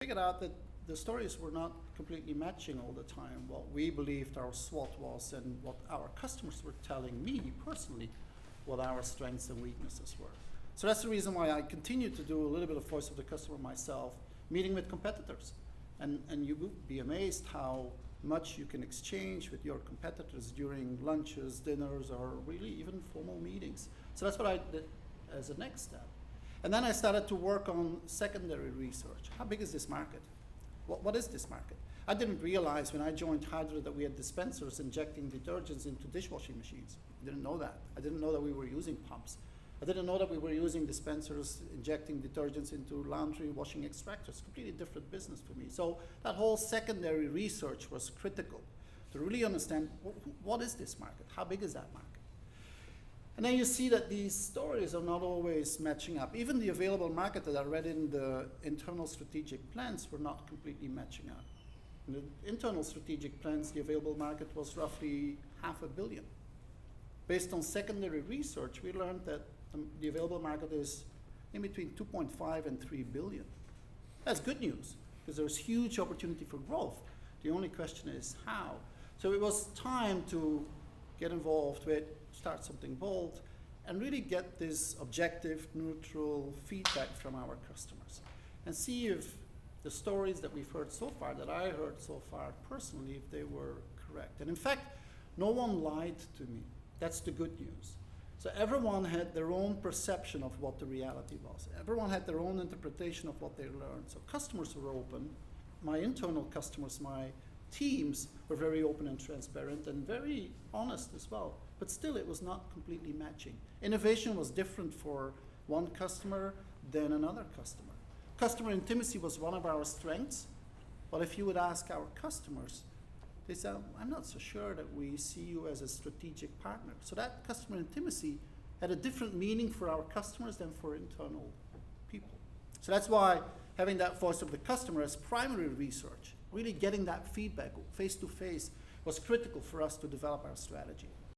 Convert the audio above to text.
Figured out that the stories were not completely matching all the time what we believed our SWOT was and what our customers were telling me personally what our strengths and weaknesses were. So that's the reason why I continue to do a little bit of voice of the customer myself, meeting with competitors. And you would be amazed how much you can exchange with your competitors during lunches, dinners, or really even formal meetings. So that's what I did as a next step. And then I started to work on secondary research. How big is this market? What is this market? I didn't realize when I joined Hydo that we had dispensers injecting detergents into dishwashing machines. I didn't know that. I didn't know that we were using pumps. I didn't know that we were using dispensers injecting detergents into laundry washing extractors. Completely different business for me. So that whole secondary research was critical to really understand what is this market? How big is that market? And then you see that these stories are not always matching up. Even the available market that I read in the internal strategic plans were not completely matching up. In the internal strategic plans, the available market was roughly $500 million. Based on secondary research, we learned that the available market is in between 2.5 and 3 billion. That's good news, because there's huge opportunity for growth. The only question is how. So it was time to get involved with, start something bold, and really get this objective, neutral feedback from our customers. And see if the stories that we've heard so far, that I heard so far personally, if they were correct. And in fact, no one lied to me. That's the good news. So everyone had their own perception of what the reality was. Everyone had their own interpretation of what they learned. So customers were open. My internal customers, my teams were very open and transparent and very honest as well. But still, it was not completely matching. Innovation was different for one customer than another customer. Customer intimacy was one of our strengths. But if you would ask our customers, they said, I'm not so sure that we see you as a strategic partner. So that customer intimacy had a different meaning for our customers than for internal people. So that's why having that voice of the customer as primary research, really getting that feedback face to face, was critical for us to develop our strategy.